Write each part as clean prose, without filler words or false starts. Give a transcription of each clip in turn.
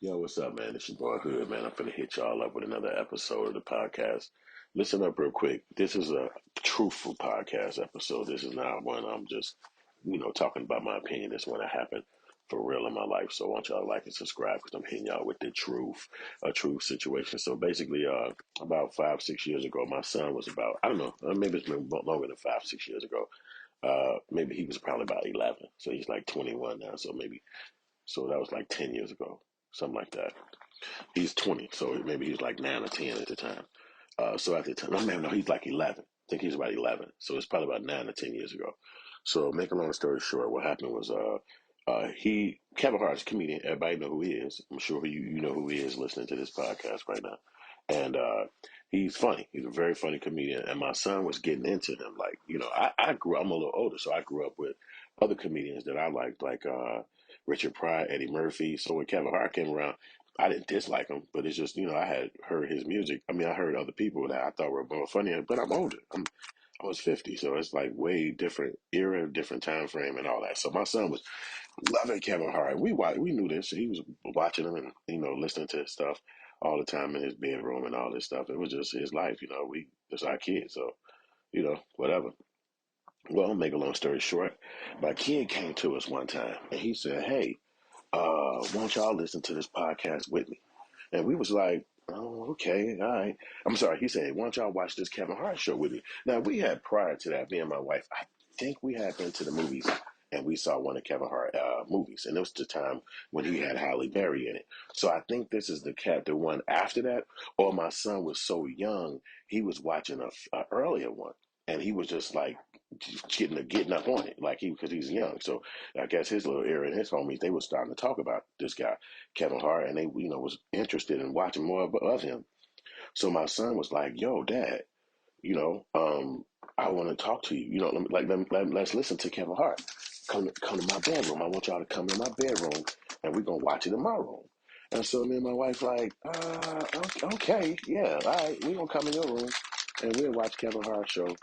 Yo, what's up, man? It's your boy Hood, man. I'm finna hit y'all up with another episode of the podcast. Listen up real quick. This is a truthful podcast episode. This is not one I'm just, talking about my opinion. This one that happened for real in my life. So I want y'all to like and subscribe because I'm hitting y'all with the truth, a truth situation. So basically, about 5, 6 years ago, my son was about, I don't know, maybe it's been longer than 5, 6 years ago. Maybe he was probably about 11. So he's like 21 now. So that was like 10 years ago, something like that. He's 20, so maybe he was like 9 or 10 at the time. So at the time, no, man, no, he's like 11. I think he's about 11. So it's probably about 9 or 10 years ago. So make a long story short, what happened was, Kevin Hart's a comedian. Everybody know who he is. I'm sure you know who he is listening to this podcast right now. And he's funny. He's a very funny comedian. And my son was getting into him. Like, I'm a little older, so I grew up with other comedians that I liked, like Richard Pryor, Eddie Murphy. So when Kevin Hart came around, I didn't dislike him, but it's just, I had heard his music. I mean, I heard other people that I thought were more funnier, but I'm older. I was 50, so it's like way different era, different time frame, and all that. So my son was loving Kevin Hart. We knew this. He was watching him and listening to his stuff all the time in his bedroom and all this stuff. It was just his life. It's our kid, so whatever. Well, make a long story short, my kid came to us one time and he said, "Hey, won't y'all listen to this podcast with me?" And we was like, "Oh, okay, all right." I'm sorry. He said, "Why don't y'all watch this Kevin Hart show with me?" Now we had prior to that, me and my wife, I think we had been to the movies and we saw one of Kevin Hart movies, and it was the time when he had Halle Berry in it. So I think this is the one after that, or my son was so young he was watching a earlier one, and he was just like getting up on it, like because he's young. So I guess his little area and his homies, they were starting to talk about this guy, Kevin Hart, and they, was interested in watching more of him. So my son was like, "Yo, Dad, you know, um, I want to talk to you. Let's listen to Kevin Hart. Come to my bedroom. I want y'all to come in my bedroom, and we're gonna watch it in my room." And so me and my wife like, okay, yeah, all right, we gonna come in your room, and we'll watch Kevin Hart show,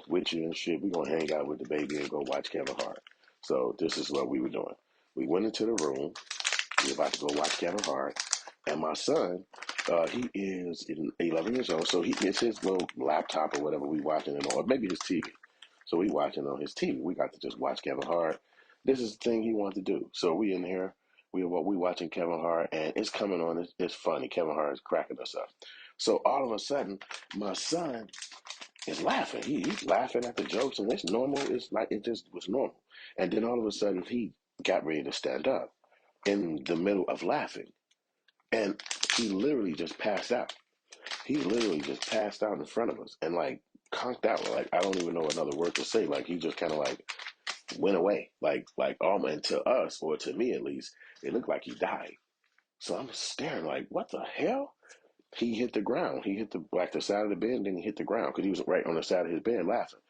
with you and shit. We gonna hang out with the baby and go watch Kevin Hart. So this is what we were doing. We went into the room. We were about to go watch Kevin Hart, and my son, he is 11 years old, so it's his little laptop or whatever we watching it on, or maybe his TV. So we watching on his TV. We got to just watch Kevin Hart. This is the thing he wanted to do. So we in here. We watching Kevin Hart, and it's coming on. It's funny. Kevin Hart is cracking us up. So all of a sudden, my son is laughing. He's laughing at the jokes, and it's normal. It's like it just was normal. And then all of a sudden, he got ready to stand up in the middle of laughing, and he literally just passed out. He literally just passed out in front of us, and like conked out. Like I don't even know another word to say. Like he just kind of like went away. And to us, or to me at least, it looked like he died. So I'm staring like, what the hell? He hit the ground. He hit the side of the bed, and then he hit the ground because he was right on the side of his bed laughing.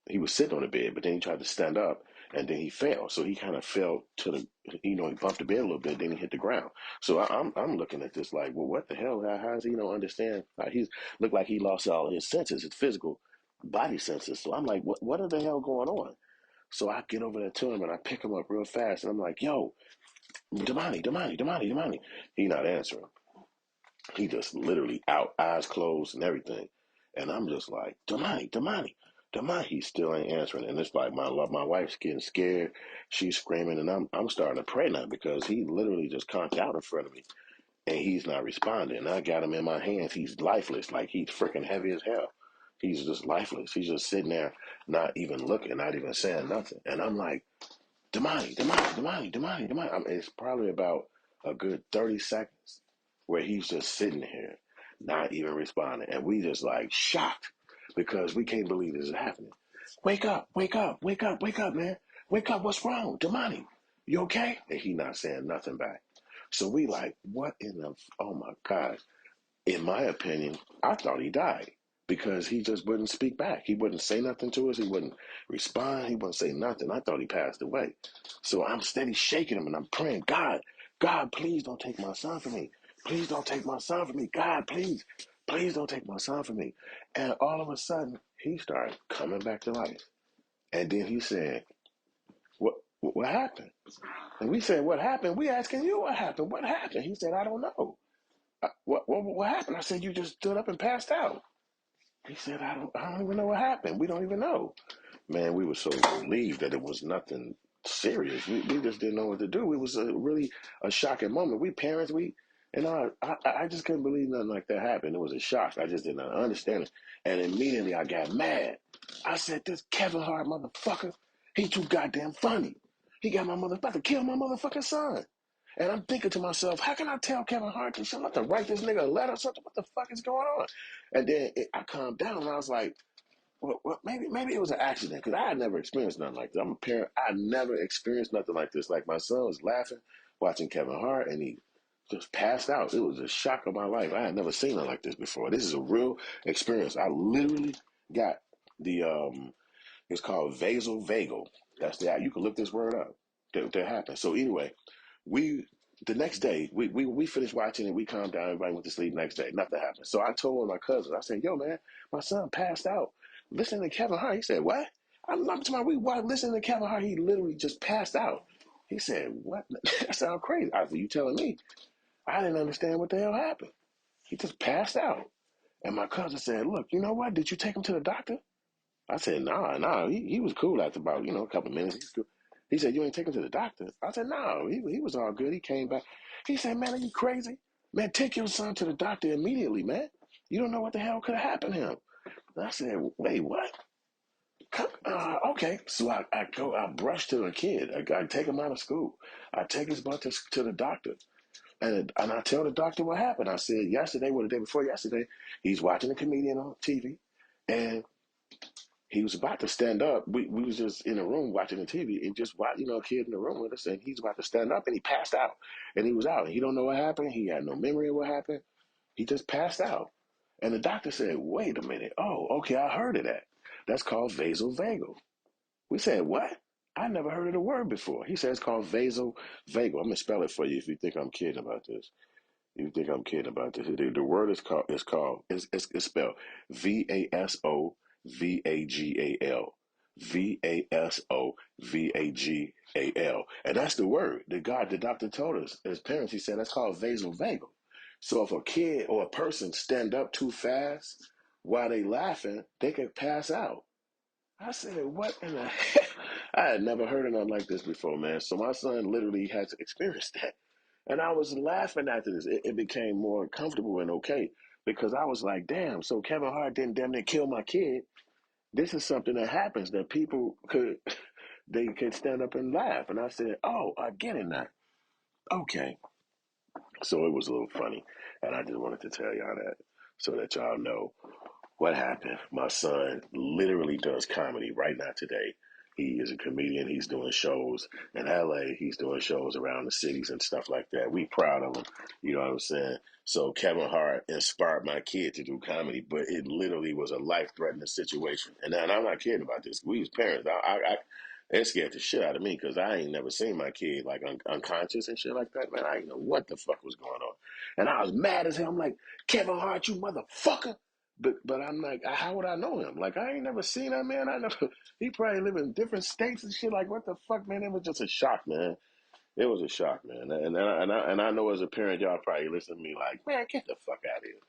He was sitting on the bed, but then he tried to stand up, and then he fell. So he kind of fell to he bumped the bed a little bit, then he hit the ground. So I'm looking at this like, well, what the hell? How does he understand? He's looked like he lost all his senses, his physical body senses. So I'm like, what are the hell going on? So I get over there to him and I pick him up real fast, and I'm like, yo, Damani, Damani, Damani, Damani. He not answering. He just literally out, eyes closed and everything. And I'm just like, Damani, Damani, Damani. He still ain't answering. And it's like my wife's getting scared. She's screaming, and I'm starting to pray now because he literally just conked out in front of me, and he's not responding. And I got him in my hands. He's lifeless, like he's freaking heavy as hell. He's just lifeless. He's just sitting there, not even looking, not even saying nothing. And I'm like, Damani, Damani, Damani, Damani, Damani. It's probably about a good 30 seconds where he's just sitting here, not even responding. And we just like shocked because we can't believe this is happening. Wake up, wake up, wake up, wake up, man. Wake up, what's wrong? Damani, you okay? And he not saying nothing back. So we like, what in the, oh my gosh. In my opinion, I thought he died because he just wouldn't speak back. He wouldn't say nothing to us. He wouldn't respond. He wouldn't say nothing. I thought he passed away. So I'm steady shaking him and I'm praying, God, God, please don't take my son from me. Please don't take my son from me. God, please, please don't take my son from me. And all of a sudden, he started coming back to life. And then he said, what? What happened? And we said, what happened? We asking you what happened. What happened? He said, I don't know. What happened? I said, you just stood up and passed out. He said, I don't even know what happened. We don't even know. Man, we were so relieved that it was nothing serious. We just didn't know what to do. It was really a shocking moment. We parents, I just couldn't believe nothing like that happened. It was a shock. I just did not understand it. And immediately I got mad. I said, this Kevin Hart motherfucker, he too goddamn funny. He got my motherfucker, kill my motherfucking son. And I'm thinking to myself, how can I tell Kevin Hart this? I'm about to write this nigga a letter or something. What the fuck is going on? And then I calmed down and I was like, well, maybe it was an accident because I had never experienced nothing like this. I'm a parent. I never experienced nothing like this. Like my son was laughing, watching Kevin Hart, and he just passed out. It was a shock of my life. I had never seen nothing like this before. This is a real experience. I literally got the it's called vasovagal. That's the you can look this word up. That happened. So anyway, we the next day we finished watching it. We calmed down. Everybody went to sleep. Next day, nothing happened. So I told one of my cousins. I said, "Yo, man, my son passed out listening to Kevin Hart." He said, "What?" I'm talking. We watched listening to Kevin Hart. He literally just passed out. He said, "What? That sounds crazy." I said, "You telling me?" I didn't understand what the hell happened. He just passed out. And my cousin said, "Look, you know what? Did you take him to the doctor?" I said, nah. He was cool after about, a couple of minutes. He was cool. He said, you ain't take him to the doctor? I said, no, he was all good. He came back. He said, man, are you crazy? Man, take your son to the doctor immediately, man. You don't know what the hell could have happened to him. And I said, wait, what? Okay. So I brush to the kid. I take him out of school. I take his butt to the doctor. And I tell the doctor what happened. I said, yesterday, the day before yesterday, he's watching a comedian on TV. And he was about to stand up. We was just in a room watching the TV and just watch, a kid in the room with us, and he's about to stand up, and he passed out, and he was out. He don't know what happened. He had no memory of what happened. He just passed out, and the doctor said, "Wait a minute. Oh, okay, I heard of that. That's called vasovagal." We said, "What?" I never heard of the word before. He said it's called vasovagal. I'm gonna spell it for you if you think I'm kidding about this. You think I'm kidding about this? The word is spelled VASOVAGAL. VASOVAGAL. And that's the word that the doctor told us as parents. He said that's called vasovagal. So if a kid or a person stand up too fast while they laughing, they could pass out. I said, what in the hell? I had never heard of nothing like this before, man. So my son literally had to experience that. And I was laughing after this. It became more comfortable and okay because I was like, damn, so Kevin Hart didn't damn near kill my kid. This is something that happens that people they could stand up and laugh. And I said, oh, I get it now. Okay. So it was a little funny. And I just wanted to tell y'all that so that y'all know what happened. My son literally does comedy right now today. He is a comedian. He's doing shows in LA. He's doing shows around the cities and stuff like that. We proud of him. You know what I'm saying? So Kevin Hart inspired my kid to do comedy, but it literally was a life-threatening situation. And I'm not kidding about this. We as parents, it scared the shit out of me because I ain't never seen my kid like unconscious and shit like that. Man, I didn't know what the fuck was going on. And I was mad as hell. I'm like, Kevin Hart, you motherfucker. But I'm like, how would I know him? Like I ain't never seen that man. I never. He probably live in different states and shit. Like what the fuck, man? It was just a shock, man. It was a shock, man. And I know as a parent, y'all probably listen to me like, man, get the fuck out of here.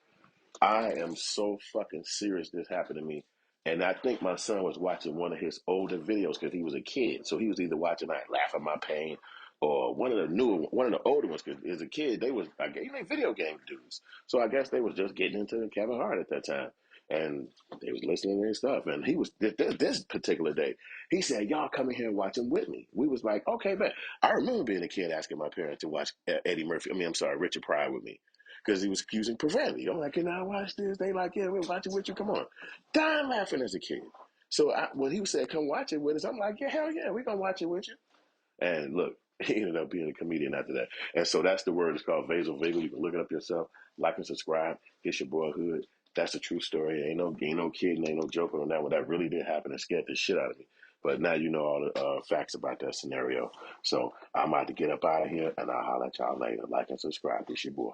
I am so fucking serious this happened to me. And I think my son was watching one of his older videos because he was a kid. So he was either watching I Laugh at My Pain or one of the older ones because as a kid, they was, I guess, video game dudes. So I guess they was just getting into Kevin Hart at that time. And they was listening to his stuff. And he was, this particular day, he said, y'all come in here and watch him with me. We was like, okay, man. I remember being a kid asking my parents to watch Eddie Murphy. I'm sorry, Richard Pryor with me because he was using profanity. I'm like, can I watch this? They like, yeah, we'll watch it with you. Come on. Dying laughing as a kid. So when he said, come watch it with us, I'm like, yeah, hell yeah, we're going to watch it with you. And look, he ended up being a comedian after that. And so that's the word. It's called vasovagal. You can look it up yourself. Like and subscribe. It's your boy Hood. That's a true story. Ain't no kidding, ain't no joking on that one. That really did happen and scared the shit out of me. But now you know all the facts about that scenario. So I'm about to get up out of here and I'll holler at y'all later. Like and subscribe. It's your boy.